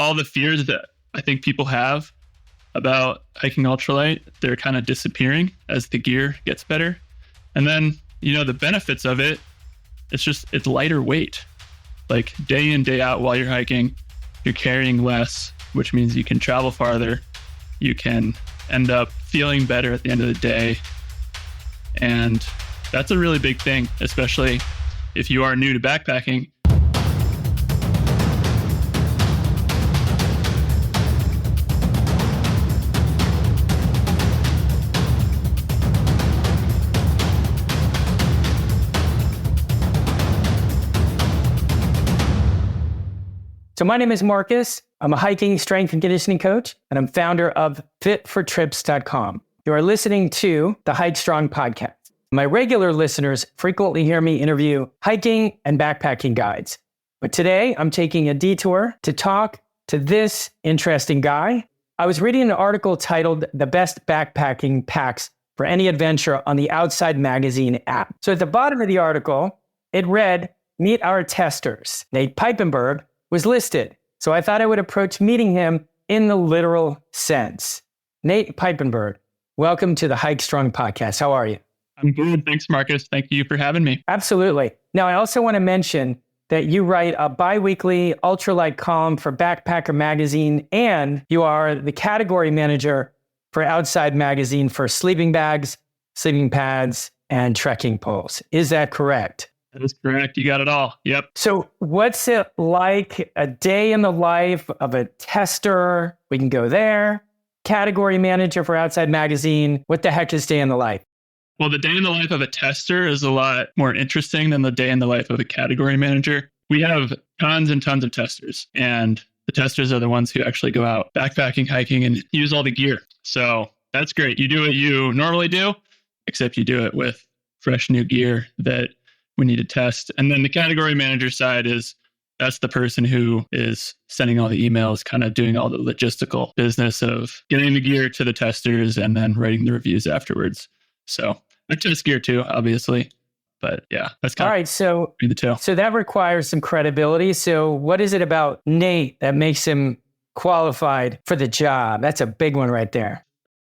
all the fears that I think people have about hiking ultralight, they're kind of disappearing as the gear gets better. And then, the benefits of it, it's lighter weight. Like day in, day out while you're hiking, you're carrying less, which means you can travel farther. You can end up feeling better at the end of the day. And that's a really big thing, especially if you are new to backpacking. So my name is Marcus. I'm a hiking strength and conditioning coach, and I'm founder of fitfortrips.com. You are listening to the Hike Strong podcast. My regular listeners frequently hear me interview hiking and backpacking guides. But today I'm taking a detour to talk to this interesting guy. I was reading an article titled The Best Backpacking Packs for Any Adventure on the Outside Magazine app. So at the bottom of the article, it read, "Meet our testers." Nate Pipenberg was listed. So I thought I would approach meeting him in the literal sense. Nate Pipenberg, welcome to the Hike Strong podcast. How are you? I'm good. Thanks, Marcus. Thank you for having me. Absolutely. Now, I also want to mention that you write a biweekly Ultralight column for Backpacker Magazine, and you are the category manager for Outside Magazine for sleeping bags, sleeping pads, and trekking poles. Is that correct? That is correct. You got it all. Yep. So what's it like, a day in the life of a tester? We can go there. Category manager for Outside Magazine. What the heck is day in the life? Well, the day in the life of a tester is a lot more interesting than the day in the life of a category manager. We have tons and tons of testers, and the testers are the ones who actually go out backpacking, hiking, and use all the gear. So that's great. You do what you normally do, except you do it with fresh new gear that we need to test. And then the category manager side that's the person who is sending all the emails, kind of doing all the logistical business of getting the gear to the testers and then writing the reviews afterwards. So I test gear too, obviously. But yeah, that's kind all of right. So the two. So that requires some credibility. So what is it about Nate that makes him qualified for the job? That's a big one right there.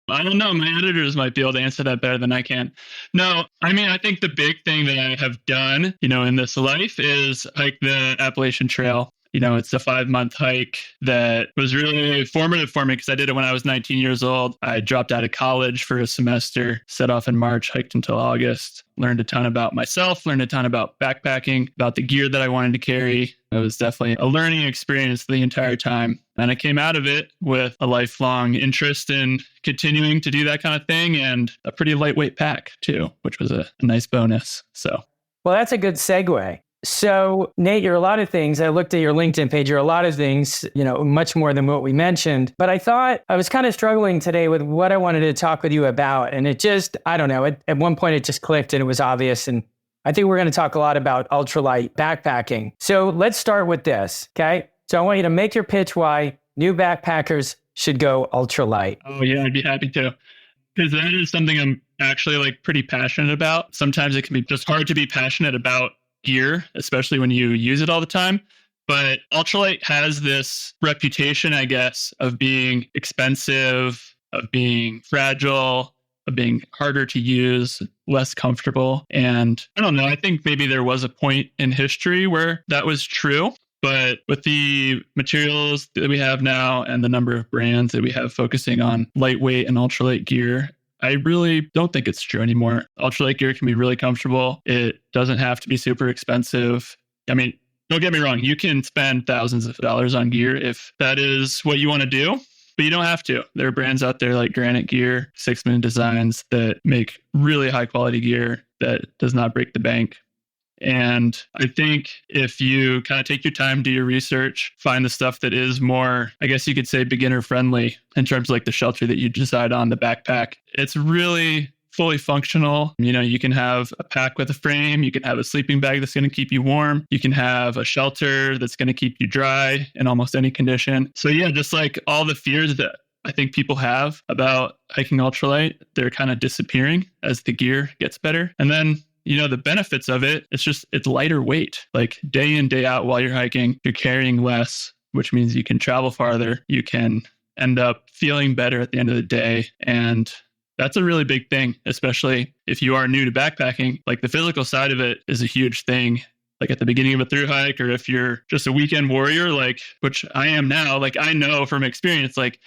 I don't know. My editors might be able to answer that better than I can. No, I think the big thing that I have done, in this life is hike the Appalachian Trail. It's a 5-month hike that was really formative for me because I did it when I was 19 years old. I dropped out of college for a semester, set off in March, hiked until August, learned a ton about myself, learned a ton about backpacking, about the gear that I wanted to carry. It was definitely a learning experience the entire time. And I came out of it with a lifelong interest in continuing to do that kind of thing and a pretty lightweight pack too, which was a nice bonus. So, well, that's a good segue. So, Nate, you're a lot of things. I looked at your LinkedIn page. You're a lot of things, much more than what we mentioned. But I thought I was kind of struggling today with what I wanted to talk with you about. And it just, I don't know, at one point it just clicked and it was obvious. And I think we're going to talk a lot about ultralight backpacking. So let's start with this, okay? So I want you to make your pitch why new backpackers should go ultralight. Oh, yeah, I'd be happy to. Because that is something I'm actually pretty passionate about. Sometimes it can be just hard to be passionate about gear, especially when you use it all the time. But ultralight has this reputation, I guess, of being expensive, of being fragile, of being harder to use, less comfortable. And I don't know, I think maybe there was a point in history where that was true. But with the materials that we have now and the number of brands that we have focusing on lightweight and ultralight gear, I really don't think it's true anymore. Ultralight gear can be really comfortable. It doesn't have to be super expensive. Don't get me wrong. You can spend thousands of dollars on gear if that is what you want to do, but you don't have to. There are brands out there like Granite Gear, 6 Minute Designs that make really high quality gear that does not break the bank. And I think if you kind of take your time, do your research, find the stuff that is more, I guess you could say, beginner friendly in terms of the shelter that you decide on, the backpack. It's really fully functional. You can have a pack with a frame. You can have a sleeping bag that's going to keep you warm. You can have a shelter that's going to keep you dry in almost any condition. So yeah, just all the fears that I think people have about hiking ultralight, they're kind of disappearing as the gear gets better. And then the benefits of it, it's lighter weight. Day in, day out while you're hiking, you're carrying less, which means you can travel farther. You can end up feeling better at the end of the day. And that's a really big thing, especially if you are new to backpacking. Like the physical side of it is a huge thing. Like at the beginning of a thru hike, or if you're just a weekend warrior, like, which I am now, like I know from experience, like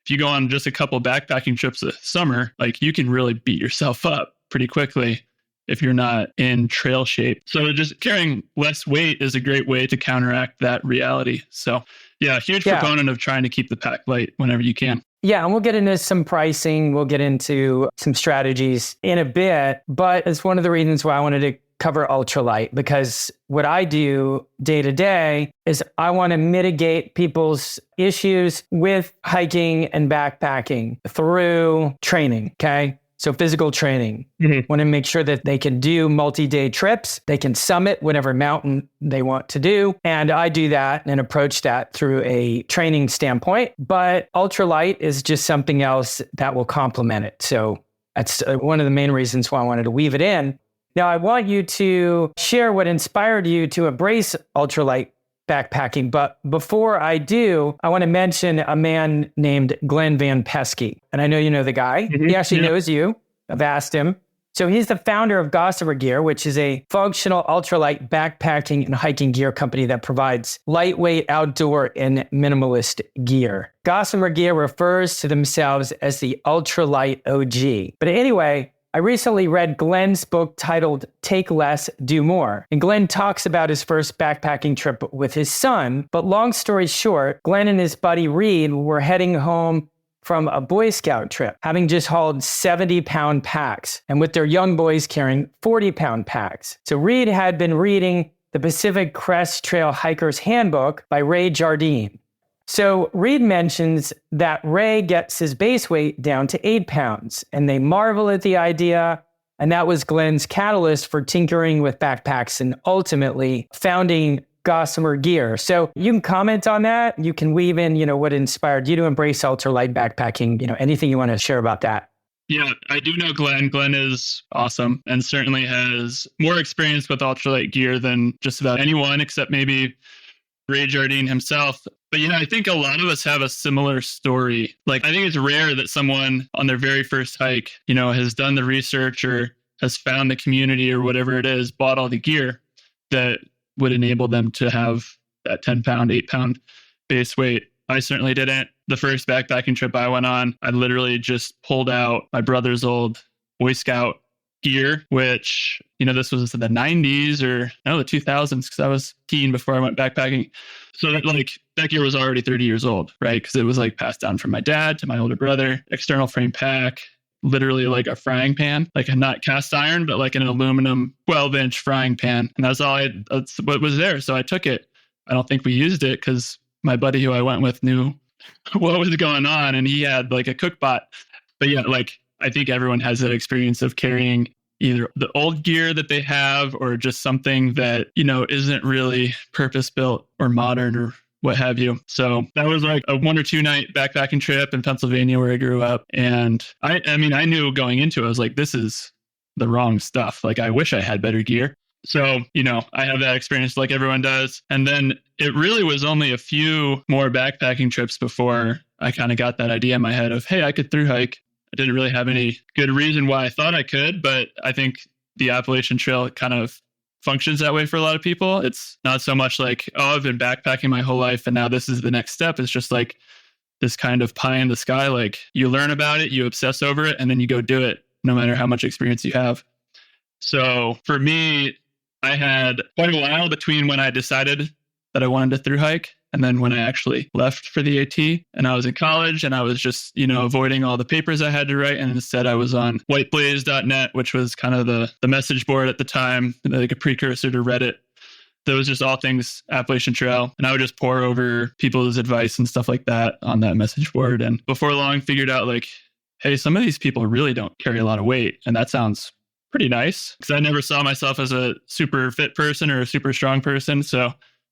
if you go on just a couple backpacking trips this summer, like you can really beat yourself up pretty quickly if you're not in trail shape. So just carrying less weight is a great way to counteract that reality. So yeah, huge proponent of trying to keep the pack light whenever you can. Yeah, and we'll get into some pricing. We'll get into some strategies in a bit, but it's one of the reasons why I wanted to cover ultralight, because what I do day to day is I want to mitigate people's issues with hiking and backpacking through training, okay? So physical training. Want to make sure that they can do multi-day trips. They can summit whatever mountain they want to do. And I do that and approach that through a training standpoint. But ultralight is just something else that will complement it. So that's one of the main reasons why I wanted to weave it in. Now, I want you to share what inspired you to embrace ultralight backpacking. But before I do, I want to mention a man named Glen Van Peski. And I know you know the guy. He actually knows you. I've asked him. So he's the founder of Gossamer Gear, which is a functional ultralight backpacking and hiking gear company that provides lightweight outdoor and minimalist gear. Gossamer Gear refers to themselves as the ultralight OG. But anyway, I recently read Glen's book titled Take Less, Do More. And Glen talks about his first backpacking trip with his son. But long story short, Glen and his buddy Reed were heading home from a Boy Scout trip, having just hauled 70-pound packs, and with their young boys carrying 40-pound packs. So Reed had been reading the Pacific Crest Trail Hiker's Handbook by Ray Jardine. So Reed mentions that Ray gets his base weight down to 8 pounds, and they marvel at the idea. And that was Glen's catalyst for tinkering with backpacks and ultimately founding Gossamer Gear. So you can comment on that. You can weave in, what inspired you to embrace ultralight backpacking, anything you want to share about that. Yeah, I do know Glen. Glen is awesome and certainly has more experience with ultralight gear than just about anyone, except maybe Ray Jardine himself. But yeah, I think a lot of us have a similar story. Like, I think it's rare that someone on their very first hike, has done the research or has found the community or whatever it is, bought all the gear that would enable them to have that 10-pound, 8-pound base weight. I certainly didn't. The first backpacking trip I went on, I literally just pulled out my brother's old Boy Scout gear, which, this was in the 90s or the 2000s, because I was teen before I went backpacking. So that gear was already 30 years old, right? Because it was passed down from my dad to my older brother. External frame pack, literally like a frying pan, not cast iron, but like an aluminum 12-inch frying pan. And that's what was there. So I took it. I don't think we used it because my buddy who I went with knew what was going on, and he had like a cookbot. But yeah, I think everyone has that experience of carrying either the old gear that they have or just something that, isn't really purpose-built or modern or what have you. So that was like a 1 or 2 night backpacking trip in Pennsylvania where I grew up. And I knew going into it, I was like, this is the wrong stuff. I wish I had better gear. So, I have that experience like everyone does. And then it really was only a few more backpacking trips before I kind of got that idea in my head of, hey, I could thru hike. I didn't really have any good reason why I thought I could, but I think the Appalachian Trail kind of functions that way for a lot of people. It's not so much like, oh, I've been backpacking my whole life and now this is the next step. It's just like this kind of pie in the sky. Like, you learn about it, you obsess over it, and then you go do it no matter how much experience you have. So for me, I had quite a while between when I decided that I wanted to thru hike and then when I actually left for the AT. And I was in college and I was just, avoiding all the papers I had to write. And instead I was on whiteblaze.net, which was kind of the message board at the time, like a precursor to Reddit. That was just all things Appalachian Trail. And I would just pour over people's advice and stuff like that on that message board. And before long figured out hey, some of these people really don't carry a lot of weight. And that sounds pretty nice, because I never saw myself as a super fit person or a super strong person. So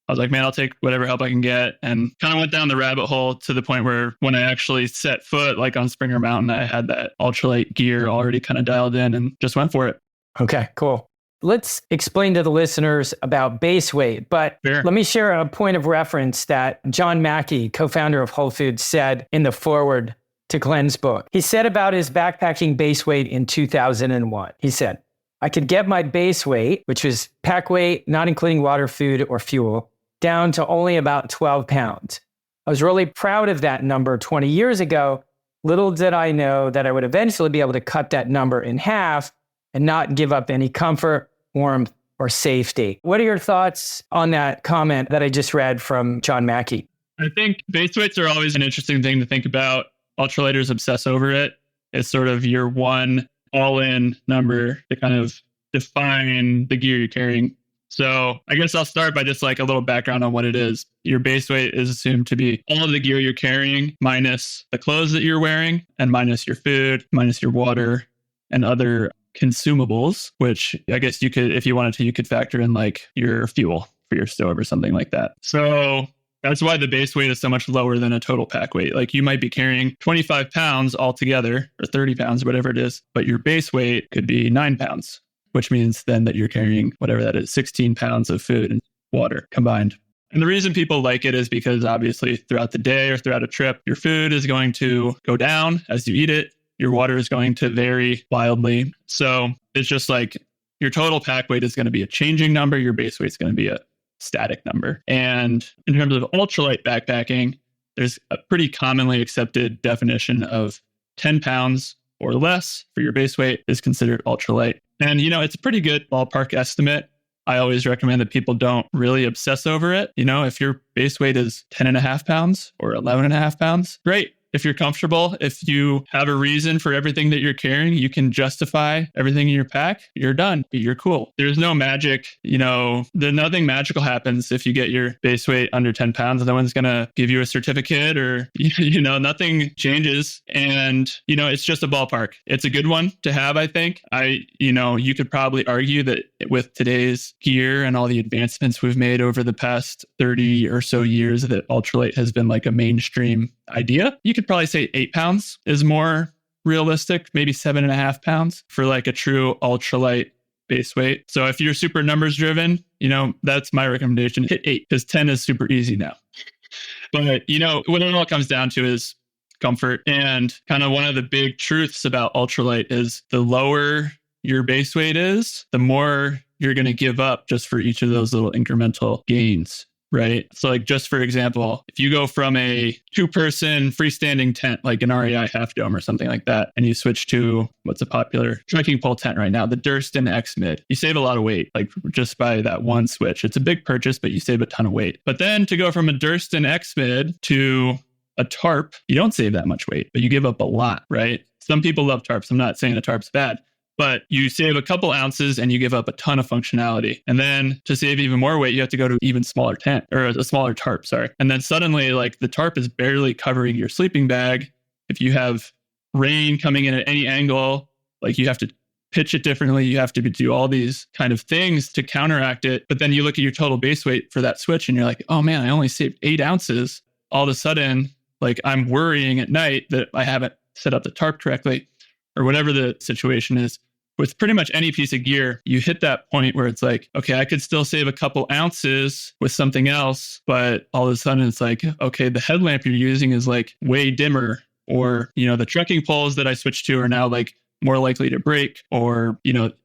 I was like, man, I'll take whatever help I can get, and kind of went down the rabbit hole to the point where when I actually set foot on Springer Mountain, I had that ultralight gear already kind of dialed in and just went for it. Okay, cool. Let's explain to the listeners about base weight, but Sure. let me share a point of reference that John Mackey, co-founder of Whole Foods, said in the foreword to Glen's book. He said about his backpacking base weight in 2001. He said, I could get my base weight, which was pack weight, not including water, food, or fuel, down to only about 12 pounds. I was really proud of that number 20 years ago. Little did I know that I would eventually be able to cut that number in half and not give up any comfort, warmth, or safety. What are your thoughts on that comment that I just read from John Mackey? I think base weights are always an interesting thing to think about. Ultralighters obsess over it. It's sort of your one all-in number to kind of define the gear you're carrying. So I guess I'll start by just like a little background on what it is. Your base weight is assumed to be all of the gear you're carrying minus the clothes that you're wearing and minus your food, minus your water and other consumables, which I guess you could, if you wanted to, you could factor in like your fuel for your stove or something like that. So that's why the base weight is so much lower than a total pack weight. Like you might be carrying 25 pounds altogether or 30 pounds, whatever it is, but your base weight could be 9 pounds, which means then that you're carrying whatever that is, 16 pounds of food and water combined. And the reason people like it is because obviously throughout the day or throughout a trip, your food is going to go down as you eat it. Your water is going to vary wildly. So it's just like your total pack weight is going to be a changing number. Your base weight is going to be a static number. And in terms of ultralight backpacking, there's a pretty commonly accepted definition of 10 pounds or less for your base weight is considered ultralight. And, it's a pretty good ballpark estimate. I always recommend that people don't really obsess over it. If your base weight is 10 and a half pounds or 11 and a half pounds, great. If you're comfortable, if you have a reason for everything that you're carrying, you can justify everything in your pack, you're done. You're cool. There's no magic, nothing magical happens if you get your base weight under 10 pounds. No one's going to give you a certificate or, nothing changes. And, it's just a ballpark. It's a good one to have, I think. You could probably argue that with today's gear and all the advancements we've made over the past 30 or so years, that ultralight has been like a mainstream idea. You could probably say 8 pounds is more realistic, maybe 7.5 pounds for like a true ultralight base weight. So if you're super numbers driven, that's my recommendation. Hit 8 because 10 is super easy now. But, what it all comes down to is comfort. And kind of one of the big truths about ultralight is the lower your base weight is, the more you're going to give up just for each of those little incremental gains. Right. So like just for example, if you go from a 2-person freestanding tent, like an REI Half Dome or something like that, and you switch to what's a popular trekking pole tent right now, the Durston X Mid, you save a lot of weight, like just by that one switch. It's a big purchase, but you save a ton of weight. But then to go from a Durston X Mid to a tarp, you don't save that much weight, but you give up a lot, right? Some people love tarps. I'm not saying a tarp's bad, but you save a couple ounces and you give up a ton of functionality. And then to save even more weight, you have to go to an even smaller tent or a smaller tarp, sorry. And then suddenly like the tarp is barely covering your sleeping bag. If you have rain coming in at any angle, like you have to pitch it differently. You have to do all these kind of things to counteract it. But then you look at your total base weight for that switch and you're like, oh man, I only saved 8 ounces. All of a sudden, like I'm worrying at night that I haven't set up the tarp correctly or whatever the situation is. With pretty much any piece of gear, you hit that point where it's like, okay, I could still save a couple ounces with something else, but all of a sudden it's like, okay, the headlamp you're using is like way dimmer, or, the trekking poles that I switched to are now like more likely to break, or,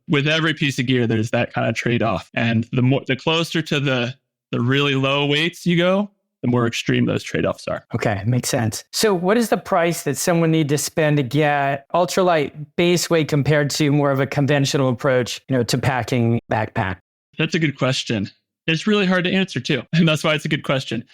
with every piece of gear, there's that kind of trade-off. And the closer to the really low weights you go, the more extreme those trade-offs are. Okay, makes sense. So what is the price that someone need to spend to get ultralight base weight compared to more of a conventional approach, to packing backpack? That's a good question. It's really hard to answer too. And that's why it's a good question.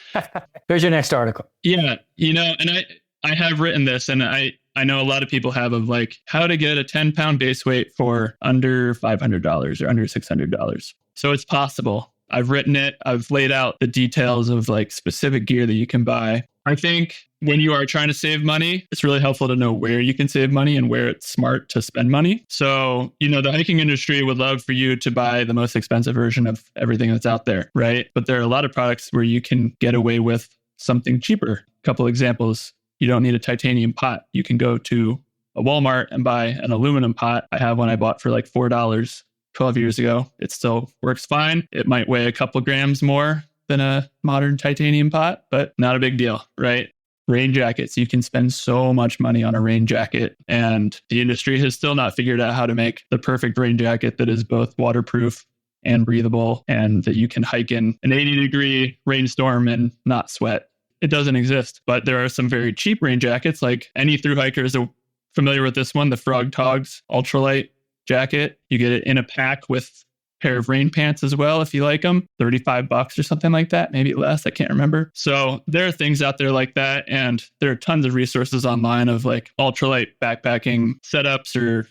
Here's your next article. Yeah, and I have written this, and I know a lot of people have of like how to get a 10-pound base weight for under $500 or under $600. So it's possible. I've written it. I've laid out the details of like specific gear that you can buy. I think when you are trying to save money, it's really helpful to know where you can save money and where it's smart to spend money. So, the hiking industry would love for you to buy the most expensive version of everything that's out there, right? But there are a lot of products where you can get away with something cheaper. A couple examples, you don't need a titanium pot. You can go to a Walmart and buy an aluminum pot. I have one I bought for like $4. 12 years ago. It still works fine. It might weigh a couple grams more than a modern titanium pot, but not a big deal, right? Rain jackets, you can spend so much money on a rain jacket, and the industry has still not figured out how to make the perfect rain jacket that is both waterproof and breathable and that you can hike in an 80-degree rainstorm and not sweat. It doesn't exist, but there are some very cheap rain jackets, like any thru hikers are familiar with this one, the Frog Togs Ultralight jacket. You get it in a pack with pair of rain pants as well if you like them, $35 or something like that, maybe less, I can't remember. So there are things out there like that, and there are tons of resources online of like ultralight backpacking setups or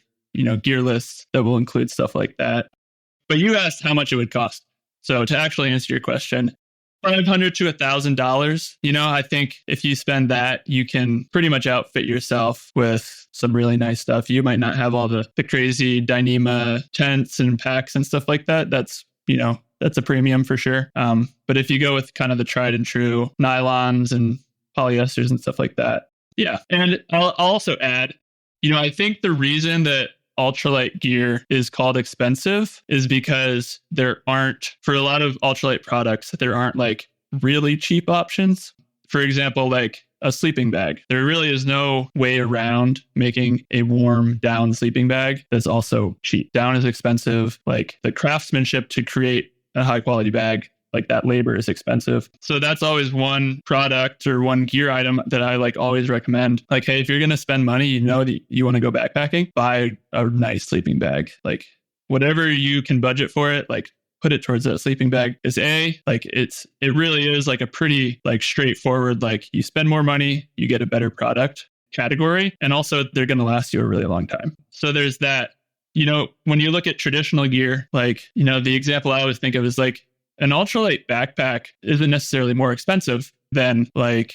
gear lists that will include stuff like that. But you asked how much it would cost. So to actually answer your question, $500 to $1,000. I think if you spend that, you can pretty much outfit yourself with some really nice stuff. You might not have all the crazy Dyneema tents and packs and stuff like that. That's a premium for sure. But if you go with kind of the tried and true nylons and polyesters and stuff like that, yeah. And I'll also add, I think the reason that ultralight gear is called expensive is because there aren't, for a lot of ultralight products, there aren't like really cheap options. For example, like a sleeping bag. There really is no way around making a warm down sleeping bag that's also cheap. Down is expensive. Like the craftsmanship to create a high quality bag, like that labor is expensive. So that's always one product or one gear item that I like always recommend. Like, hey, if you're going to spend money, that you want to go backpacking, buy a nice sleeping bag. Like whatever you can budget for it, like put it towards that sleeping bag is it really is like a pretty like straightforward, like you spend more money, you get a better product category. And also they're going to last you a really long time. So there's that, when you look at traditional gear, like, the example I always think of is like, an ultralight backpack isn't necessarily more expensive than like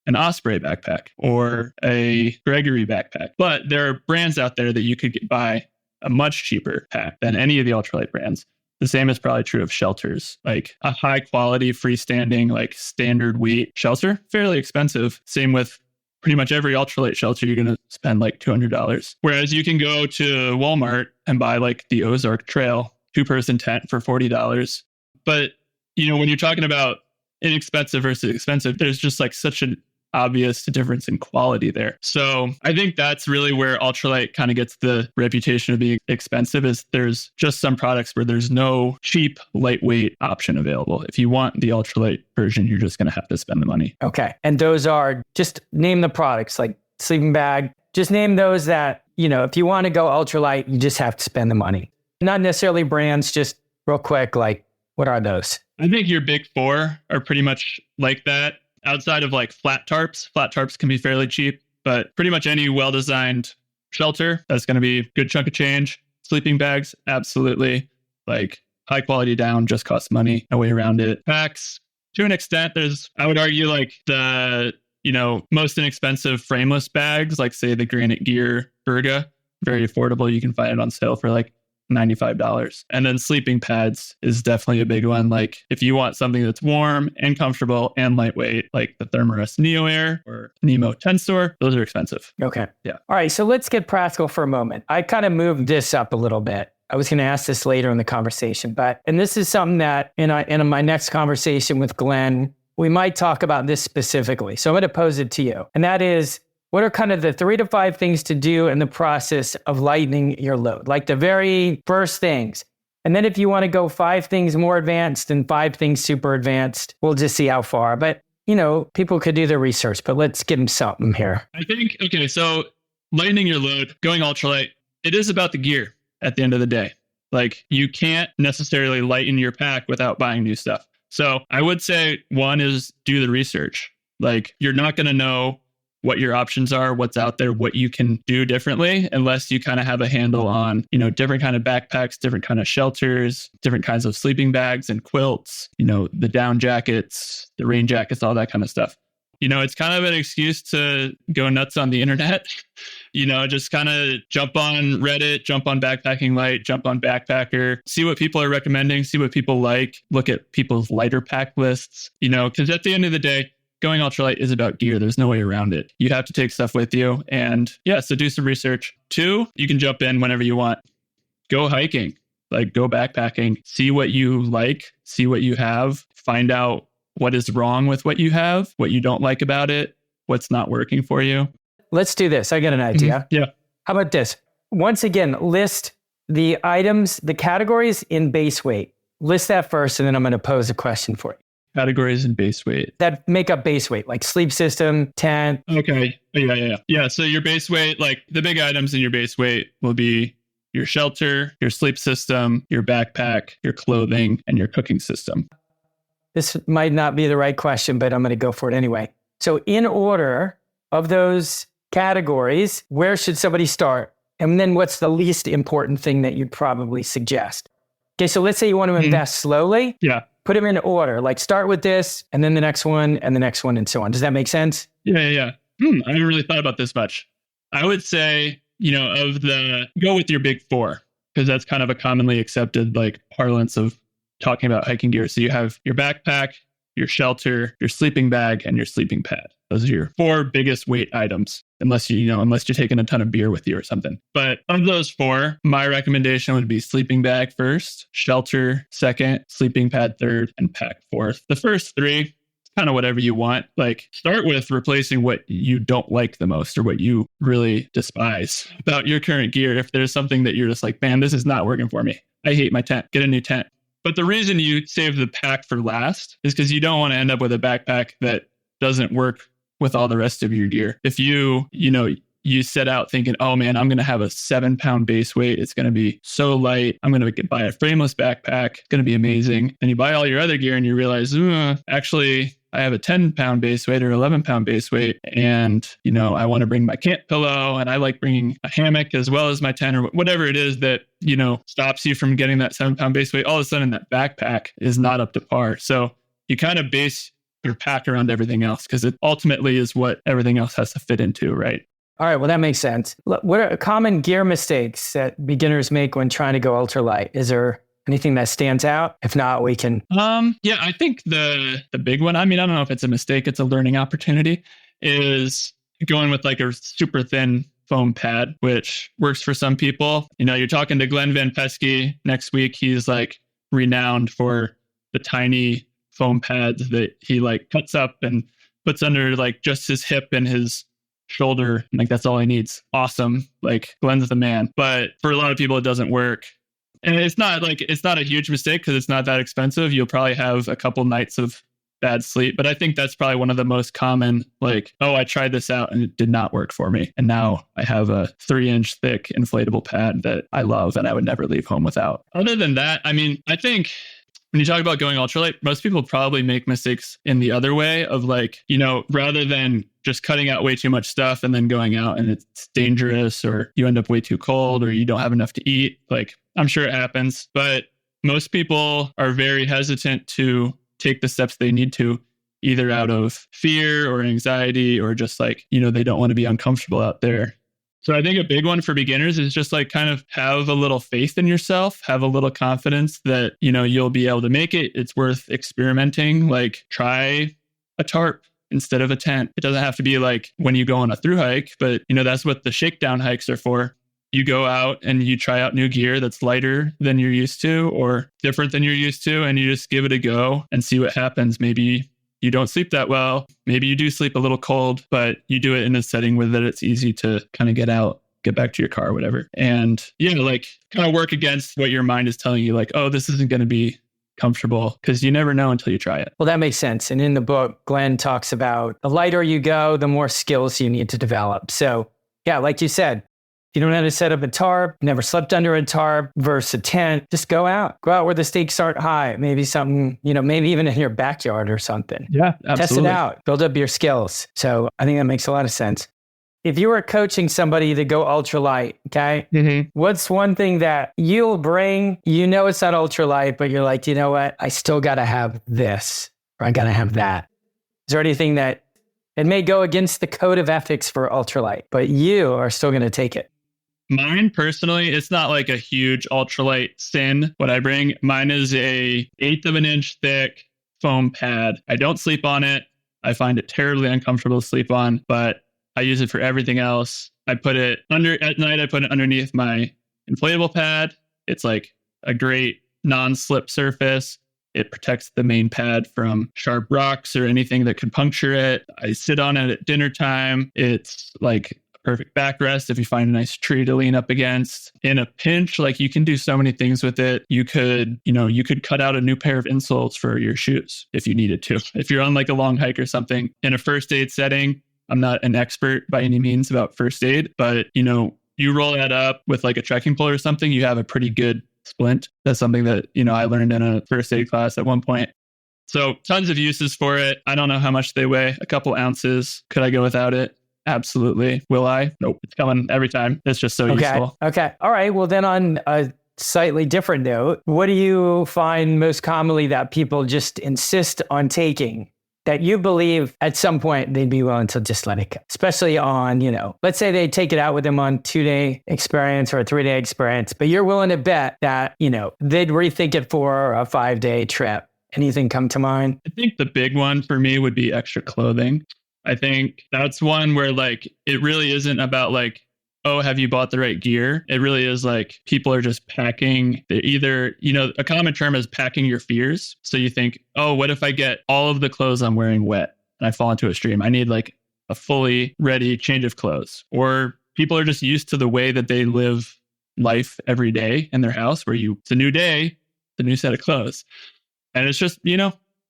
an Osprey backpack or a Gregory backpack. But there are brands out there that you could buy a much cheaper pack than any of the ultralight brands. The same is probably true of shelters, like a high quality freestanding, like standard weight shelter, fairly expensive. Same with pretty much every ultralight shelter, you're going to spend like $200. Whereas you can go to Walmart and buy like the Ozark Trail 2-person tent for $40. But, when you're talking about inexpensive versus expensive, there's just like such an obvious difference in quality there. So I think that's really where ultralight kind of gets the reputation of being expensive, is there's just some products where there's no cheap, lightweight option available. If you want the ultralight version, you're just going to have to spend the money. Okay. And those are, just name the products, like sleeping bag, just name those that, if you want to go ultralight, you just have to spend the money. Not necessarily brands, just real quick, like, what are those? I think your big four are pretty much like that. Outside of like flat tarps can be fairly cheap, but pretty much any well-designed shelter, that's going to be a good chunk of change. Sleeping bags, absolutely. Like high quality down just costs money, no way around it. Packs, to an extent, I would argue like the, most inexpensive frameless bags, like say the Granite Gear Berga, very affordable. You can find it on sale for like $95. And then sleeping pads is definitely a big one. Like if you want something that's warm and comfortable and lightweight, like the Thermarest Neo Air or Nemo Tensor, those are expensive. Okay. Yeah. All right. So let's get practical for a moment. I kind of moved this up a little bit. I was going to ask this later in the conversation, and this is something that in my next conversation with Glen, we might talk about this specifically. So I'm going to pose it to you. And that is, what are kind of the 3 to 5 things to do in the process of lightening your load? Like the very first things. And then if you want to go 5 things more advanced and 5 things super advanced, we'll just see how far. But, people could do their research, but let's give them something here. I think, okay, so lightening your load, going ultralight, it is about the gear at the end of the day. Like you can't necessarily lighten your pack without buying new stuff. So I would say one is do the research. Like you're not going to know what your options are, what's out there, what you can do differently, unless you kind of have a handle on, different kind of backpacks, different kind of shelters, different kinds of sleeping bags and quilts, the down jackets, the rain jackets, all that kind of stuff. It's kind of an excuse to go nuts on the internet, just kind of jump on Reddit, jump on Backpacking Light, jump on Backpacker, see what people are recommending, see what people like, look at people's lighter pack lists, because at the end of the day, going ultralight is about gear. There's no way around it. You have to take stuff with you. And so do some research. 2, you can jump in whenever you want. Go hiking. Like go backpacking, see what you like, see what you have, find out what is wrong with what you have, what you don't like about it, what's not working for you. Let's do this. I got an idea. Yeah. How about this? Once again, list the items, the categories in base weight. List that first, and then I'm going to pose a question for you. Categories and base weight. That make up base weight, like sleep system, tent. Okay. Yeah. So your base weight, like the big items in your base weight will be your shelter, your sleep system, your backpack, your clothing, and your cooking system. This might not be the right question, but I'm going to go for it anyway. So in order of those categories, where should somebody start? And then what's the least important thing that you'd probably suggest? Okay, so let's say you want to invest slowly. Yeah. Put them in order, like start with this, and then the next one, and the next one, and so on. Does that make sense? Yeah. I haven't really thought about this much. I would say, go with your big four, because that's kind of a commonly accepted like parlance of talking about hiking gear. So you have your backpack, your shelter, your sleeping bag, and your sleeping pad. Those are your four biggest weight items, unless you're taking a ton of beer with you or something. But of those four, my recommendation would be sleeping bag first, shelter second, sleeping pad third, and pack fourth. The first three, kind of whatever you want. Like start with replacing what you don't like the most or what you really despise about your current gear. If there's something that you're just like, man, this is not working for me. I hate my tent. Get a new tent. But the reason you save the pack for last is because you don't want to end up with a backpack that doesn't work with all the rest of your gear. If you set out thinking, oh man, I'm going to have a 7-pound base weight. It's going to be so light. I'm going to buy a frameless backpack. It's going to be amazing. And you buy all your other gear and you realize, actually, I have a 10-pound base weight or 11-pound base weight. And, I want to bring my camp pillow and I like bringing a hammock as well as my tent or whatever it is that, stops you from getting that 7-pound base weight. All of a sudden that backpack is not up to par. So you kind of base your pack around everything else because it ultimately is what everything else has to fit into, right? All right, well, that makes sense. What are common gear mistakes that beginners make when trying to go ultralight? Is there anything that stands out? If not, we can... I think the big one, I don't know if it's a mistake, it's a learning opportunity, is going with like a super thin foam pad, which works for some people. You're talking to Glen Van Peski next week. He's like renowned for the tiny foam pads that he like cuts up and puts under like just his hip and his shoulder. Like that's all he needs. Awesome. Like Glen's the man. But for a lot of people, it doesn't work. And it's not a huge mistake because it's not that expensive. You'll probably have a couple nights of bad sleep. But I think that's probably one of the most common, like, oh, I tried this out and it did not work for me. And now I have a 3-inch thick inflatable pad that I love and I would never leave home without. Other than that, I think when you talk about going ultralight, most people probably make mistakes in the other way of like, rather than just cutting out way too much stuff and then going out and it's dangerous or you end up way too cold or you don't have enough to eat. Like, I'm sure it happens, but most people are very hesitant to take the steps they need to, either out of fear or anxiety or just like, they don't want to be uncomfortable out there. So I think a big one for beginners is just like kind of have a little faith in yourself, have a little confidence that, you'll be able to make it. It's worth experimenting. Like try a tarp instead of a tent. It doesn't have to be like when you go on a thru hike, but that's what the shakedown hikes are for. You go out and you try out new gear that's lighter than you're used to or different than you're used to. And you just give it a go and see what happens. Maybe you don't sleep that well. Maybe you do sleep a little cold, but you do it in a setting where that it's easy to kind of get out, get back to your car or whatever. And like kind of work against what your mind is telling you, like, oh, this isn't going to be comfortable, because you never know until you try it. Well, that makes sense. And in the book, Glen talks about the lighter you go, the more skills you need to develop. So yeah, like you said, if you don't know how to set up a tarp, never slept under a tarp versus a tent, just go out where the stakes aren't high. Maybe something, maybe even in your backyard or something. Yeah, absolutely. Test it out, build up your skills. So I think that makes a lot of sense. If you were coaching somebody to go ultralight, okay, what's one thing that you'll bring? It's not ultralight, but you're like, you know what? I still got to have this or I got to have that. Is there anything that it may go against the code of ethics for ultralight, but you are still going to take it? Mine personally, it's not like a huge ultralight sin. What I bring, mine is a 1/8 of an inch thick foam pad. I don't sleep on it. I find it terribly uncomfortable to sleep on, but I use it for everything else. I put it at night. I put it underneath my inflatable pad. It's like a great non-slip surface. It protects the main pad from sharp rocks or anything that could puncture it. I sit on it at dinner time. It's like a perfect backrest if you find a nice tree to lean up against. In a pinch, like you can do so many things with it. You could cut out a new pair of insoles for your shoes if you needed to. If you're on like a long hike or something. In a first aid setting, I'm not an expert by any means about first aid, but you roll that up with like a trekking pole or something, you have a pretty good splint. That's something that, I learned in a first aid class at one point. So tons of uses for it. I don't know how much they weigh, a couple ounces. Could I go without it? Absolutely. Will I? Nope. It's coming every time. It's just so useful. Okay. All right. Well, then on a slightly different note, what do you find most commonly that people just insist on taking that you believe at some point they'd be willing to just let it go? Especially on, let's say they take it out with them on 2-day experience or a 3-day experience, but you're willing to bet that, they'd rethink it for a 5-day trip. Anything come to mind? I think the big one for me would be extra clothing. I think that's one where like, it really isn't about like, oh, have you bought the right gear? It really is like people are just packing. They're either, a common term is packing your fears. So you think, oh, what if I get all of the clothes I'm wearing wet and I fall into a stream? I need like a fully ready change of clothes. Or people are just used to the way that they live life every day in their house where it's a new day, the new set of clothes. And it's just,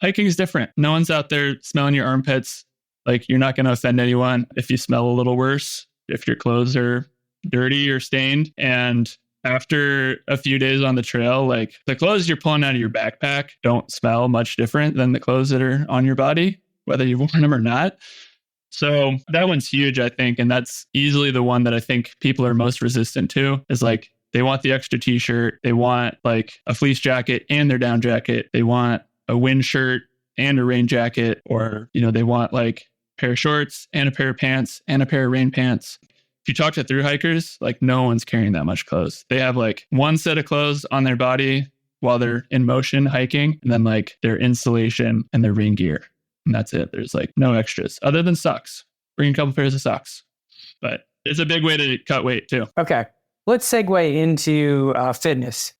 hiking is different. No one's out there smelling your armpits. Like you're not going to offend anyone if you smell a little worse, if your clothes are dirty or stained. And after a few days on the trail, like the clothes you're pulling out of your backpack don't smell much different than the clothes that are on your body, whether you've worn them or not. So that one's huge, I think. And that's easily the one that I think people are most resistant to is like, they want the extra t-shirt. They want like a fleece jacket and their down jacket. They want a wind shirt and a rain jacket, or, they want like a pair of shorts and a pair of pants and a pair of rain pants. If you talk to thru hikers, like no one's carrying that much clothes. They have like one set of clothes on their body while they're in motion hiking, and then like their insulation and their rain gear. And that's it. There's like no extras other than socks. Bring a couple pairs of socks. But it's a big way to cut weight too. Okay. Let's segue into fitness.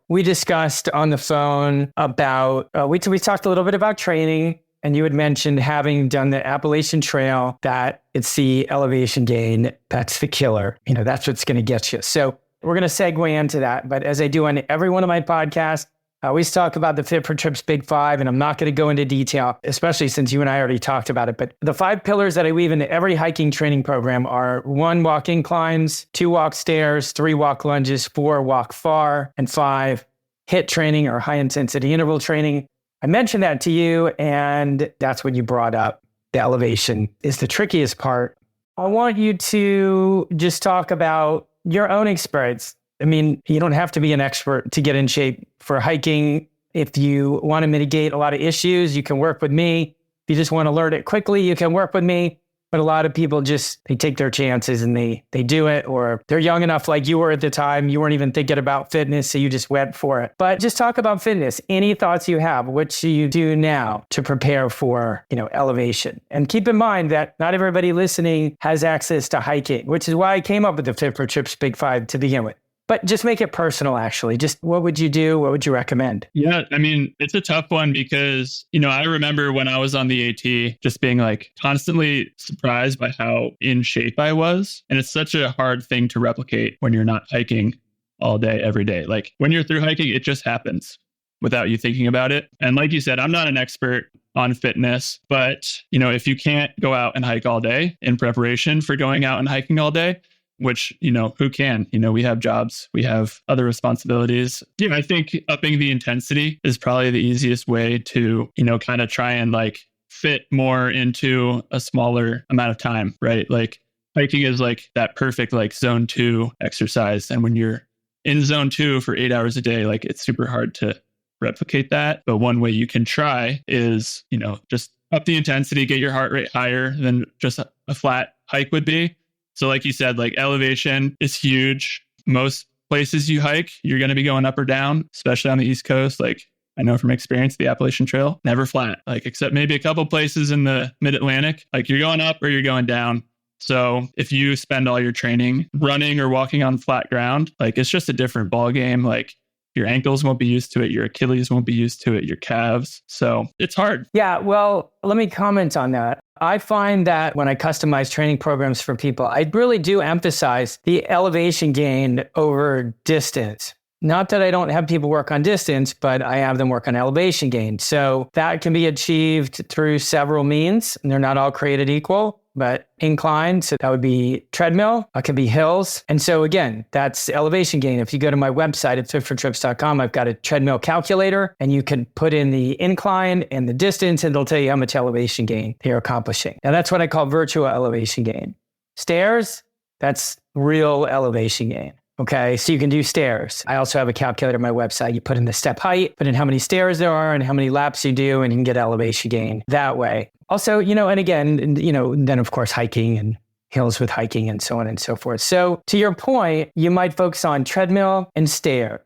We discussed on the phone about, we talked a little bit about training, and you had mentioned having done the Appalachian Trail, that it's the elevation gain. That's the killer. That's what's going to get you. So we're going to segue into that. But as I do on every one of my podcasts, I always talk about the Fit for Trips Big Five, and I'm not going to go into detail, especially since you and I already talked about it. But the 5 pillars that I weave into every hiking training program are 1, walk inclines, 2, walk stairs, 3, walk lunges, 4, walk far, and 5, HIIT training or high intensity interval training. I mentioned that to you, and that's what you brought up. The elevation is the trickiest part. I want you to just talk about your own experience. I mean, you don't have to be an expert to get in shape for hiking. If you want to mitigate a lot of issues, you can work with me. If you just want to learn it quickly, you can work with me. But a lot of people they take their chances and they do it, or they're young enough like you were at the time. You weren't even thinking about fitness, so you just went for it. But just talk about fitness. Any thoughts you have? What should you do now to prepare for, elevation? And keep in mind that not everybody listening has access to hiking, which is why I came up with the Fit for Trips Big Five to begin with. But just make it personal, actually. Just what would you do? What would you recommend? Yeah, I mean, it's a tough one because, I remember when I was on the AT just being like constantly surprised by how in shape I was. And it's such a hard thing to replicate when you're not hiking all day, every day. Like when you're through hiking, it just happens without you thinking about it. And like you said, I'm not an expert on fitness, but, if you can't go out and hike all day in preparation for going out and hiking all day, which, who can? We have jobs, we have other responsibilities. Yeah, I think upping the intensity is probably the easiest way to, kind of try and like fit more into a smaller amount of time, right? Like hiking is like that perfect like zone 2 exercise. And when you're in zone 2 for 8 hours a day, like it's super hard to replicate that. But one way you can try is, just up the intensity, get your heart rate higher than just a flat hike would be. So like you said, like elevation is huge. Most places you hike, you're going to be going up or down, especially on the East Coast. Like I know from experience, the Appalachian Trail, never flat, like except maybe a couple places in the mid-Atlantic, like you're going up or you're going down. So if you spend all your training running or walking on flat ground, like it's just a different ball game. Like Your ankles won't be used to it. Your Achilles won't be used to it. Your calves. So it's hard. Yeah, well, let me comment on that. I find that when I customize training programs for people, I really do emphasize the elevation gain over distance. Not that I don't have people work on distance, but I have them work on elevation gain. So that can be achieved through several means, and they're not all created equal, but incline. So that would be treadmill, it could be hills. And so again, that's elevation gain. If you go to my website at fitfortrips.com, I've got a treadmill calculator, and you can put in the incline and the distance, and it'll tell you how much elevation gain you're accomplishing. Now that's what I call virtual elevation gain. Stairs, that's real elevation gain. Okay, so you can do stairs. I also have a calculator on my website. You put in the step height, put in how many stairs there are and how many laps you do, and you can get elevation gain that way. Also, and again, then of course, hiking and hills with hiking and so on and so forth. So to your point, you might focus on treadmill and stairs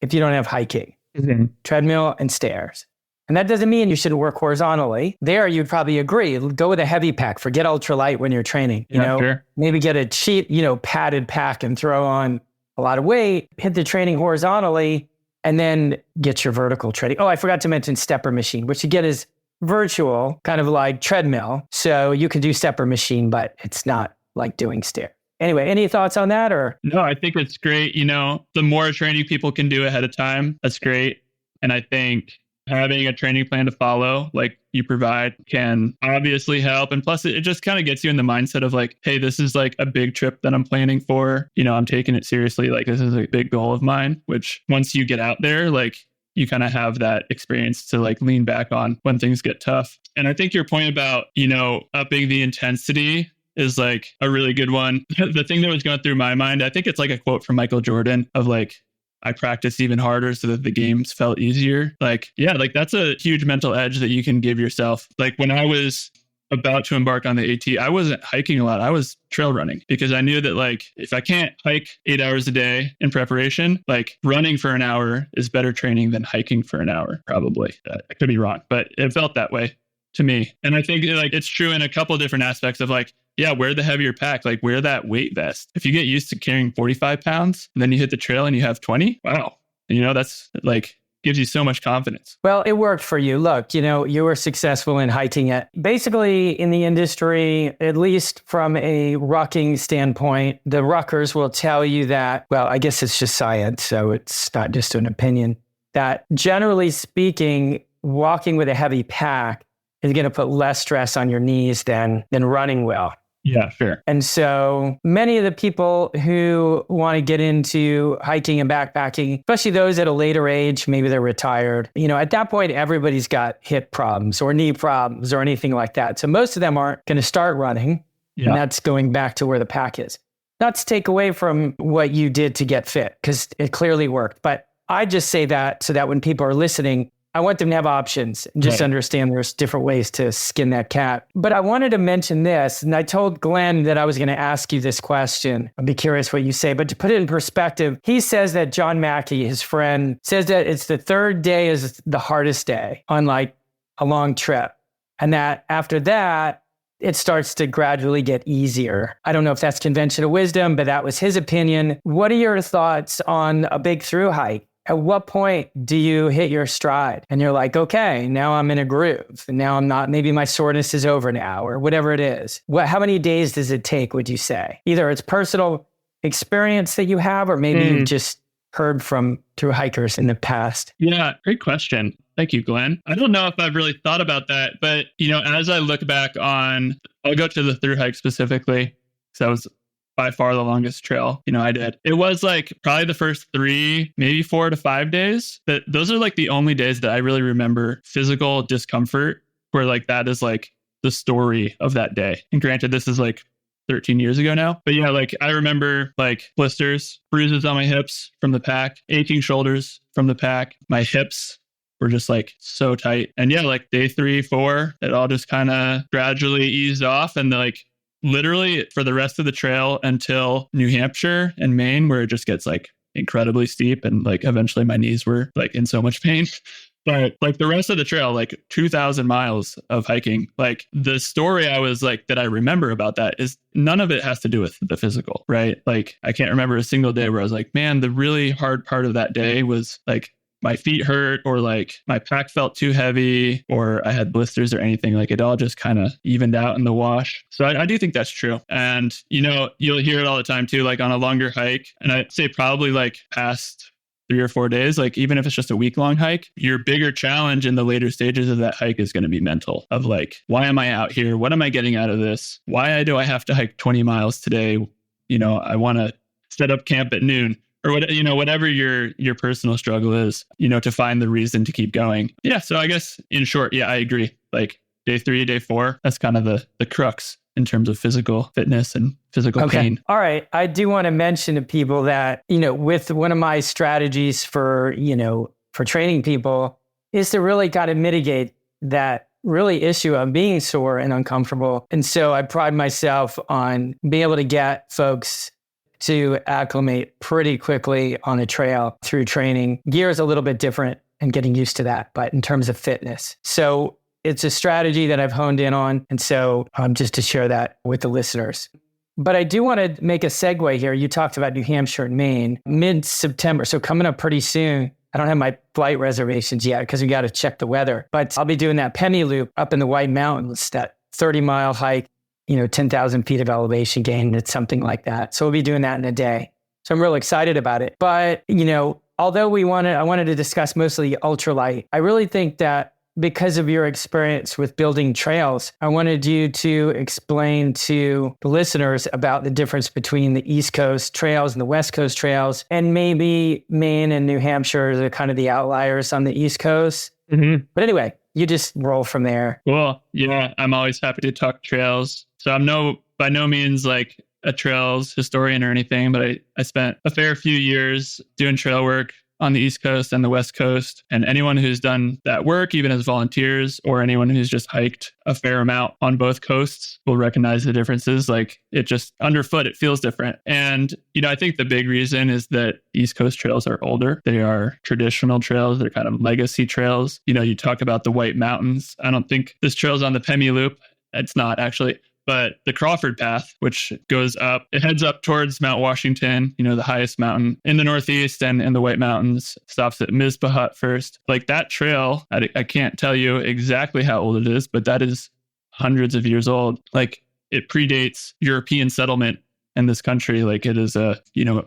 if you don't have hiking. Mm-hmm. Treadmill and stairs. And that doesn't mean you shouldn't work horizontally. There, you'd probably agree. Go with a heavy pack. Forget ultralight when you're training. Sure. Maybe get a cheap, padded pack and throw on a lot of weight, hit the training horizontally, and then get your vertical training. Oh, I forgot to mention stepper machine, which you get is virtual, kind of like treadmill. So you can do stepper machine, but it's not like doing stair. Anyway, any thoughts on that? Or no, I think it's great. The more training people can do ahead of time, that's great. And I think having a training plan to follow, like you provide, can obviously help. And plus, it just kind of gets you in the mindset of like, hey, this is like a big trip that I'm planning for. I'm taking it seriously. Like, this is a big goal of mine, which once you get out there, like, you kind of have that experience to like lean back on when things get tough. And I think your point about, upping the intensity is like a really good one. The thing that was going through my mind, I think it's like a quote from Michael Jordan of like, I practiced even harder so that the games felt easier. Like, yeah, like that's a huge mental edge that you can give yourself. Like when I was about to embark on the AT, I wasn't hiking a lot. I was trail running because I knew that like, if I can't hike 8 hours a day in preparation, like running for an hour is better training than hiking for an hour, probably. I could be wrong, but it felt that way to me. And I think like it's true in a couple of different aspects of like, yeah, wear the heavier pack, like wear that weight vest. If you get used to carrying 45 pounds and then you hit the trail and you have 20, wow. That's like gives you so much confidence. Well, it worked for you. Look, you were successful in hiking it. Basically in the industry, at least from a rucking standpoint, the ruckers will tell you that, well, I guess it's just science, so it's not just an opinion, that generally speaking, walking with a heavy pack is going to put less stress on your knees than running will. Yeah, sure. And so many of the people who want to get into hiking and backpacking, especially those at a later age, maybe they're retired, at that point, everybody's got hip problems or knee problems or anything like that. So most of them aren't going to start running. Yeah. And that's going back to where the pack is. Not to take away from what you did to get fit, because it clearly worked. But I just say that so that when people are listening, I want them to have options and just understand there's different ways to skin that cat. But I wanted to mention this, and I told Glenn that I was going to ask you this question. I'd be curious what you say. But to put it in perspective, he says that John Mackey, his friend, says that it's the third day is the hardest day on like a long trip. And that after that, it starts to gradually get easier. I don't know if that's conventional wisdom, but that was his opinion. What are your thoughts on a big through hike? At what point do you hit your stride and you're like, okay, now I'm in a groove and now I'm not, maybe my soreness is over now or whatever it is. How many days does it take, would you say? Either it's personal experience that you have, or maybe you've just heard from through hikers in the past. Yeah, great question. Thank you, Glenn. I don't know if I've really thought about that, but as I look back on, I'll go to the through hike specifically, because that was by far the longest trail, I did. It was like probably the first 3, maybe 4 to 5 days. But those are like the only days that I really remember physical discomfort, where like that is like the story of that day. And granted, this is like 13 years ago now. But yeah, like I remember like blisters, bruises on my hips from the pack, aching shoulders from the pack. My hips were just like so tight. And yeah, like day 3, 4, it all just kind of gradually eased off. And like literally for the rest of the trail until New Hampshire and Maine, where it just gets like incredibly steep, and like eventually my knees were like in so much pain. But like the rest of the trail, like 2,000 miles of hiking, like the story I was like, that I remember about that is none of it has to do with the physical, right? Like I can't remember a single day where I was like, man, the really hard part of that day was like my feet hurt or like my pack felt too heavy or I had blisters or anything. Like it all just kind of evened out in the wash. So I do think that's true. And, you'll hear it all the time too, like on a longer hike. And I'd say probably like past 3 or 4 days, like even if it's just a week-long hike, your bigger challenge in the later stages of that hike is going to be mental of like, why am I out here? What am I getting out of this? Why do I have to hike 20 miles today? I want to set up camp at noon or whatever your personal struggle is, to find the reason to keep going. Yeah. So I guess in short, yeah, I agree. Like day 3, day 4, that's kind of the crux in terms of physical fitness and physical pain. All right. I do want to mention to people that, with one of my strategies for training people is to really got to mitigate that really issue of being sore and uncomfortable. And so I pride myself on being able to get folks to acclimate pretty quickly on a trail through training. Gear is a little bit different and getting used to that, but in terms of fitness. So it's a strategy that I've honed in on. And so just to share that with the listeners. But I do want to make a segue here. You talked about New Hampshire and Maine, mid-September. So coming up pretty soon. I don't have my flight reservations yet because we got to check the weather. But I'll be doing that Penny Loop up in the White Mountains, that 30-mile hike, 10,000 feet of elevation gain. It's something like that. So we'll be doing that in a day. So I'm really excited about it. But, although I wanted to discuss mostly ultralight, I really think that because of your experience with building trails, I wanted you to explain to the listeners about the difference between the East Coast trails and the West Coast trails, and maybe Maine and New Hampshire are kind of the outliers on the East Coast. Mm-hmm. But anyway, you just roll from there. Well, yeah, I'm always happy to talk trails. So I'm by no means like a trails historian or anything, but I spent a fair few years doing trail work on the East Coast and the West Coast. And anyone who's done that work, even as volunteers, or anyone who's just hiked a fair amount on both coasts will recognize the differences. Like it just underfoot, it feels different. And, I think the big reason is that East Coast trails are older. They are traditional trails. They're kind of legacy trails. You talk about the White Mountains. I don't think this trail's on the Penny Loop. It's not actually. But the Crawford Path, which goes up, it heads up towards Mount Washington, the highest mountain in the Northeast and in the White Mountains, stops at Mizpah Hut first. Like that trail, I can't tell you exactly how old it is, but that is hundreds of years old. Like it predates European settlement in this country. Like it is it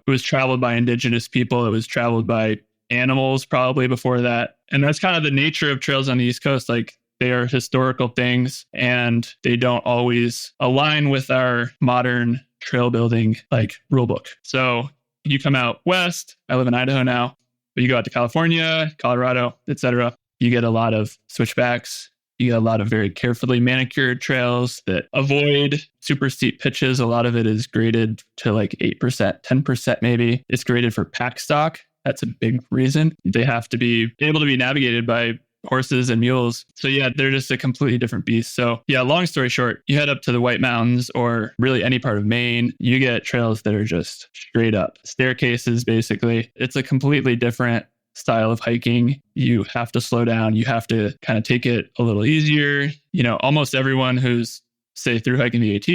was traveled by indigenous people. It was traveled by animals probably before that. And that's kind of the nature of trails on the East Coast. Like they are historical things and they don't always align with our modern trail building like rule book. So you come out west, I live in Idaho now, but you go out to California, Colorado, etc. You get a lot of switchbacks. You get a lot of very carefully manicured trails that avoid super steep pitches. A lot of it is graded to like 8%, 10% maybe. It's graded for pack stock. That's a big reason. They have to be able to be navigated by horses and mules. So yeah, they're just a completely different beast. So yeah, long story short, you head up to the White Mountains or really any part of Maine, you get trails that are just straight up staircases, basically. It's a completely different style of hiking. You have to slow down. You have to kind of take it a little easier. Almost everyone who's say through hiking the AT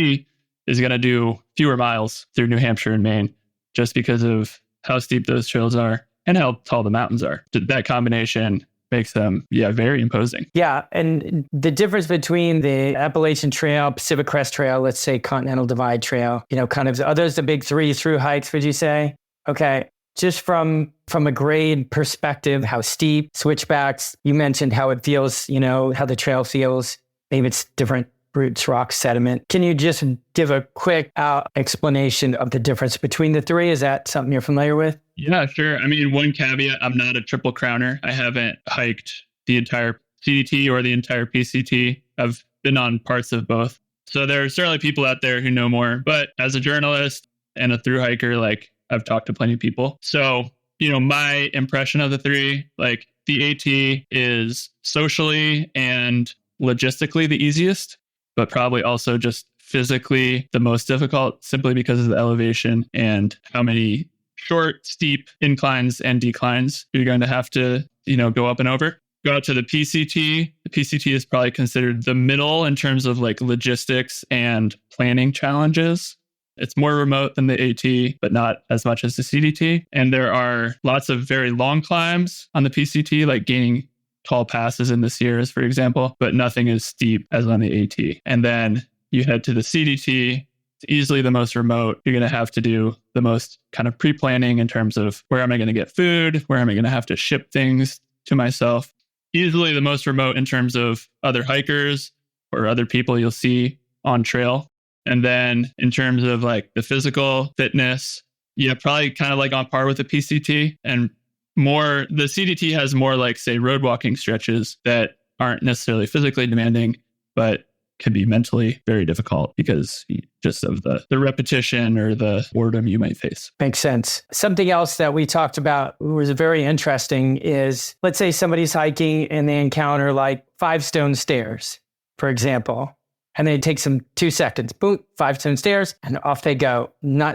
is going to do fewer miles through New Hampshire and Maine just because of how steep those trails are and how tall the mountains are. That combination makes them, very imposing. Yeah. And the difference between the Appalachian Trail, Pacific Crest Trail, let's say Continental Divide Trail, are those the big 3 through hikes, would you say? Okay. Just from a grade perspective, how steep, switchbacks, you mentioned how it feels, how the trail feels. Maybe it's different roots, rocks, sediment. Can you just give a quick explanation of the difference between the 3? Is that something you're familiar with? Yeah, sure. I mean, one caveat, I'm not a triple crowner. I haven't hiked the entire CDT or the entire PCT. I've been on parts of both. So there are certainly people out there who know more. But as a journalist and a thru hiker, like I've talked to plenty of people. So, my impression of the 3, like the AT is socially and logistically the easiest, but probably also just physically the most difficult simply because of the elevation and how many short, steep inclines and declines you're going to have to, go up and over. go out to the PCT. The PCT is probably considered the middle in terms of like logistics and planning challenges. It's more remote than the AT, but not as much as the CDT. And there are lots of very long climbs on the PCT, like gaining tall passes in the Sierras, for example, but nothing as steep as on the AT. And then you head to the CDT. It's easily the most remote. You're going to have to do the most kind of pre-planning in terms of where am I going to get food? Where am I going to have to ship things to myself? Easily the most remote in terms of other hikers or other people you'll see on trail. And then in terms of like the physical fitness, yeah, probably kind of like on par with the PCT, and more, the CDT has more like, say, road walking stretches that aren't necessarily physically demanding, but can be mentally very difficult because just of the repetition or the boredom you might face. Makes sense. Something else that we talked about was very interesting is, let's say somebody's hiking and they encounter like 5 stone stairs, for example, and then it takes them 2 seconds, boom, 5 stone stairs, and off they go.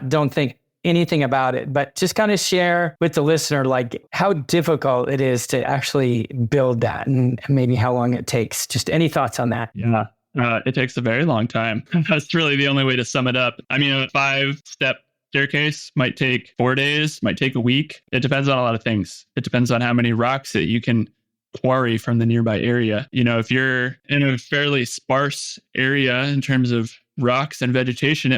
Don't think anything about it, but just kind of share with the listener like how difficult it is to actually build that and maybe how long it takes. Just any thoughts on that? Yeah. It takes a very long time. That's really the only way to sum it up. I mean, a 5-step staircase might take 4 days, might take a week. It depends on a lot of things. It depends on how many rocks that you can quarry from the nearby area. You know, if you're in a fairly sparse area in terms of rocks and vegetation,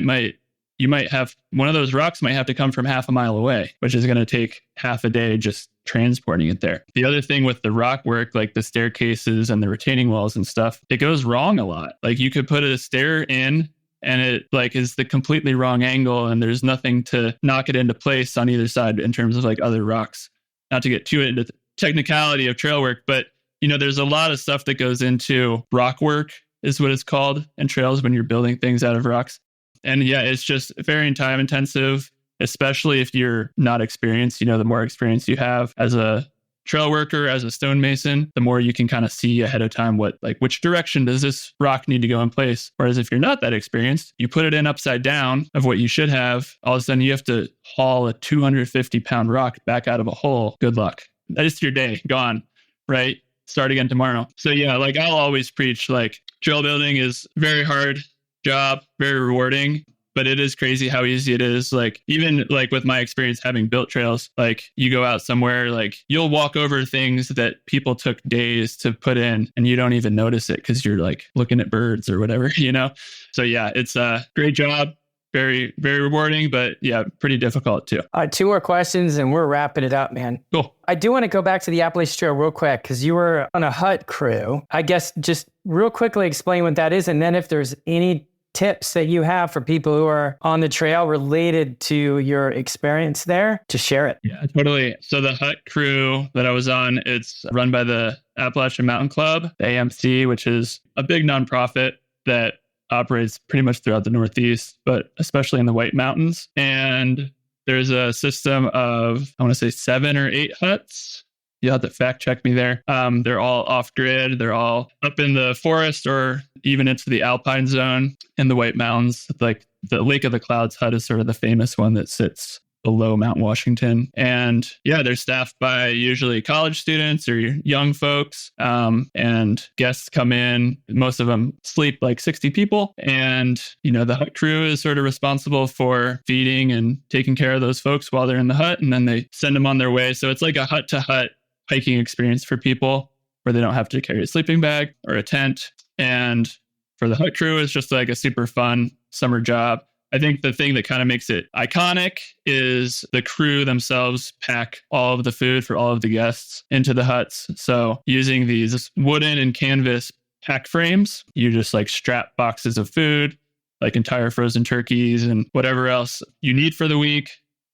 you might have one of those rocks might have to come from half a mile away, which is going to take half a day just transporting it there. The other thing with the rock work, like the staircases and the retaining walls and stuff, it goes wrong a lot. Like you could put a stair in and it like is the completely wrong angle and there's nothing to knock it into place on either side in terms of like other rocks. Not to get too into the technicality of trail work, but you know, there's a lot of stuff that goes into rock work is what it's called in trails when you're building things out of rocks. And yeah, it's just very time intensive, especially if you're not experienced. You know, the more experience you have as a trail worker, as a stonemason, the more you can kind of see ahead of time which direction does this rock need to go in place. Whereas if you're not that experienced, you put it in upside down of what you should have. All of a sudden you have to haul a 250-pound rock back out of a hole. Good luck. That's just your day gone, right? Start again tomorrow. So yeah, like I'll always preach like trail building is very hard job, very rewarding, but it is crazy how easy it is. Like even like with my experience having built trails, like you go out somewhere, like you'll walk over things that people took days to put in and you don't even notice it because you're like looking at birds or whatever, you know? So yeah, it's a great job. Very, very rewarding, but yeah, pretty difficult too. 2 more questions and we're wrapping it up, man. Cool. I do want to go back to the Appalachian Trail real quick because you were on a hut crew. I guess just real quickly explain what that is. And then if there's any tips that you have for people who are on the trail related to your experience there to share it. Yeah, totally. So the hut crew that I was on, it's run by the Appalachian Mountain Club, the AMC, which is a big nonprofit that operates pretty much throughout the Northeast, but especially in the White Mountains. And there's a system of, I want to say 7 or 8 huts. You'll have to fact check me there. They're all off grid. They're all up in the forest or even into the alpine zone in the White Mountains. Like the Lake of the Clouds hut is sort of the famous one that sits below Mount Washington. And yeah, they're staffed by usually college students or young folks. And guests come in. Most of them sleep like 60 people. And, you know, the hut crew is sort of responsible for feeding and taking care of those folks while they're in the hut. And then they send them on their way. So it's like a hut to hut hiking experience for people where they don't have to carry a sleeping bag or a tent. And for the hut crew, it's just like a super fun summer job. I think the thing that kind of makes it iconic is the crew themselves pack all of the food for all of the guests into the huts. So using these wooden and canvas pack frames, you just like strap boxes of food, like entire frozen turkeys and whatever else you need for the week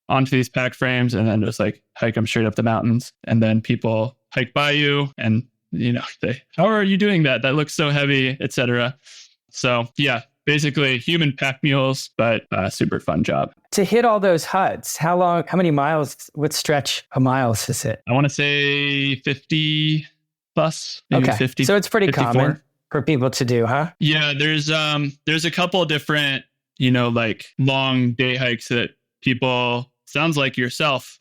onto these pack frames, and then just like hike them straight up the mountains. And then people hike by you and, you know, they, how are you doing that? That looks so heavy, etc. So yeah, basically human pack mules, but super fun job. To hit all those huts, how many miles, what stretch of miles is it? I want to say 50 plus, maybe okay. 50. So it's pretty 54. common for people to do, huh? Yeah, there's a couple of different, you know, like long day hikes that people, sounds like yourself,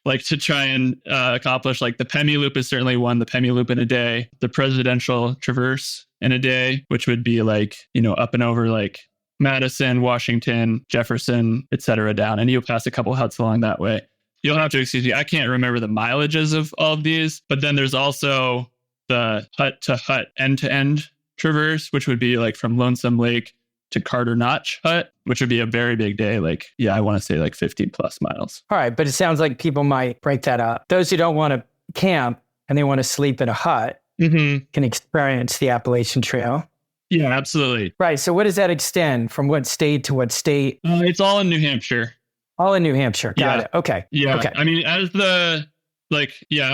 like to try and accomplish. Like the Pemi Loop is certainly one, the Pemi Loop in a day, the Presidential Traverse in a day, which would be like, up and over like Madison, Washington, Jefferson, etc. down. And you'll pass a couple huts along that way. You'll have to excuse me. I can't remember the mileages of all of these, but then there's also the hut to hut, end to end traverse, which would be like from Lonesome Lake to Carter Notch Hut, which would be a very big day. Like, I want to say like 50 plus miles. All right. But it sounds like people might break that up. Those who don't want to camp and they want to sleep in a hut can experience the Appalachian Trail. Yeah, absolutely. Right. So what does that extend from what state to what state? It's all in New Hampshire. All in New Hampshire. Got it. Okay. Yeah. Okay. I mean, I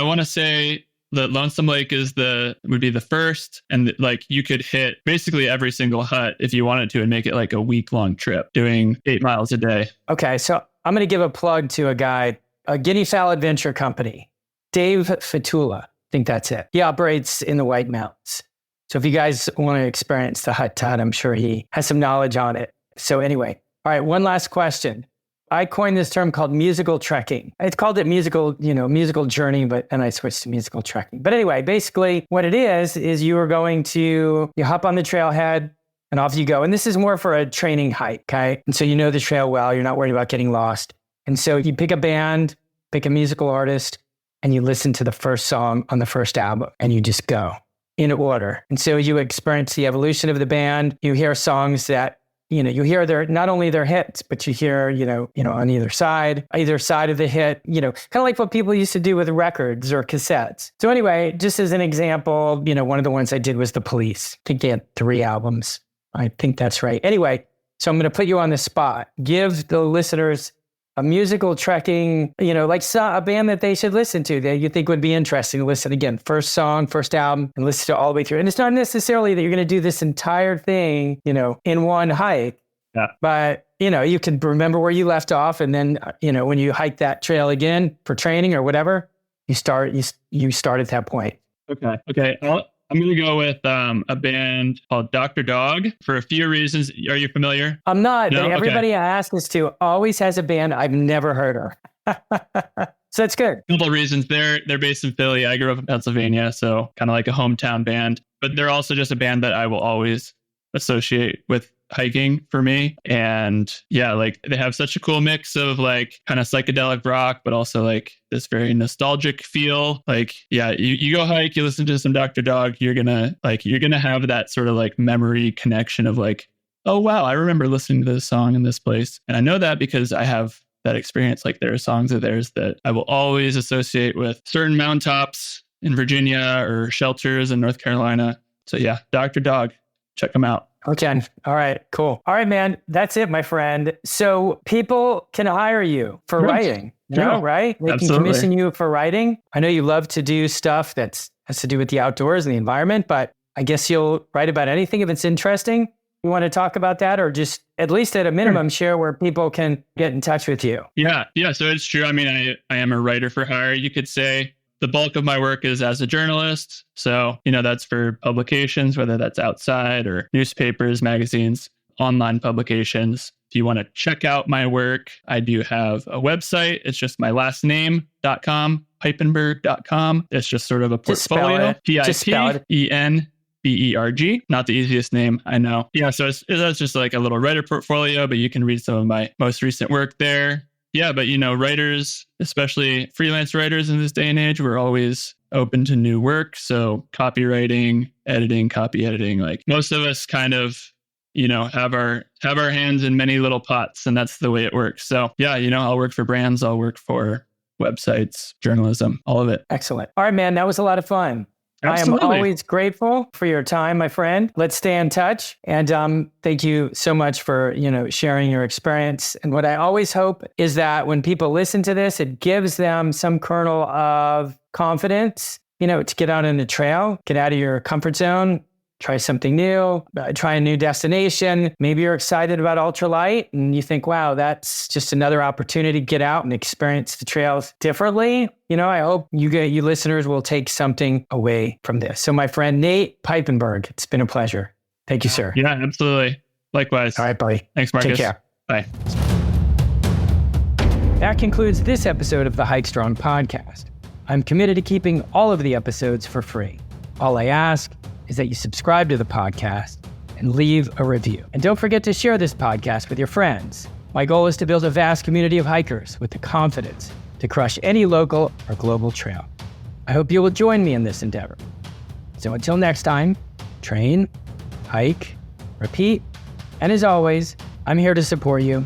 want to say that Lonesome Lake would be the first. And like you could hit basically every single hut if you wanted to and make it like a week-long trip doing 8 miles a day. Okay. So I'm going to give a plug to a guy, a guinea fowl adventure company, Dave Fatula. I think that's it. He operates in the White Mountains. So if you guys want to experience the hut to hut, I'm sure he has some knowledge on it. So anyway, all right, one last question. I coined this term called musical trekking. I called it musical journey, and I switched to musical trekking. But anyway, basically what it is you hop on the trailhead and off you go. And this is more for a training hike, okay? And so you know the trail well, you're not worried about getting lost. And so you pick a band, pick a musical artist, and you listen to the first song on the first album, and you just go in order. And so you experience the evolution of the band. You hear songs that, you hear not only their hits, but you hear, on either side of the hit, kind of like what people used to do with records or cassettes. So anyway, just as an example, one of the ones I did was The Police. I think they had 3 albums. I think that's right. Anyway, so I'm going to put you on the spot. Give the listeners a musical trekking, like a band that they should listen to that you think would be interesting to listen again. First song, first album, and listen to all the way through. And it's not necessarily that you're going to do this entire thing, in one hike. Yeah. But, you can remember where you left off. And then, when you hike that trail again for training or whatever, you start at that point. Okay. I'm going to go with a band called Dr. Dog for a few reasons. Are you familiar? I'm not, no? But everybody I ask this to always has a band I've never heard of. So that's good. A couple of reasons. They're based in Philly. I grew up in Pennsylvania, so kind of like a hometown band. But they're also just a band that I will always associate with hiking for me. And yeah, like they have such a cool mix of like kind of psychedelic rock, but also like this very nostalgic feel. Like, yeah, you go hike, you listen to some Dr. Dog, you're gonna have that sort of like memory connection of like, oh wow, I remember listening to this song in this place. And I know that because I have that experience. Like there are songs of theirs that I will always associate with certain mountaintops in Virginia or shelters in North Carolina. So yeah, Dr. Dog, check them out. Okay. All right. Cool. All right, man. That's it, my friend. So people can hire you for writing, right? They can commission you for writing. I know you love to do stuff that has to do with the outdoors and the environment, but I guess you'll write about anything if it's interesting. You want to talk about that, or just at least at a minimum share where people can get in touch with you? Yeah. So it's true. I mean, I am a writer for hire, you could say. The bulk of my work is as a journalist. So, that's for publications, whether that's outside or newspapers, magazines, online publications. If you want to check out my work, I do have a website. It's just my last name.com, Pipenberg.com. It's just sort of a portfolio. Pipenberg. Not the easiest name, I know. Yeah, so that's just like a little writer portfolio, but you can read some of my most recent work there. Yeah, but writers, especially freelance writers in this day and age, we're always open to new work. So copywriting, editing, copy editing, like most of us kind of, have our hands in many little pots, and that's the way it works. So yeah, I'll work for brands, I'll work for websites, journalism, all of it. Excellent. All right, man, that was a lot of fun. Absolutely. I am always grateful for your time, my friend. Let's stay in touch. And thank you so much for, sharing your experience. And what I always hope is that when people listen to this, it gives them some kernel of confidence, to get out on the trail, get out of your comfort zone, try something new, try a new destination. Maybe you're excited about Ultralight and you think, wow, that's just another opportunity to get out and experience the trails differently. I hope you listeners will take something away from this. So my friend, Nate Pipenberg, it's been a pleasure. Thank you, sir. Yeah, absolutely. Likewise. All right, buddy. Thanks, Marcus. Take care. Bye. That concludes this episode of the Hike Strong podcast. I'm committed to keeping all of the episodes for free. All I ask is that you subscribe to the podcast and leave a review. And don't forget to share this podcast with your friends. My goal is to build a vast community of hikers with the confidence to crush any local or global trail. I hope you will join me in this endeavor. So until next time, train, hike, repeat, and as always, I'm here to support you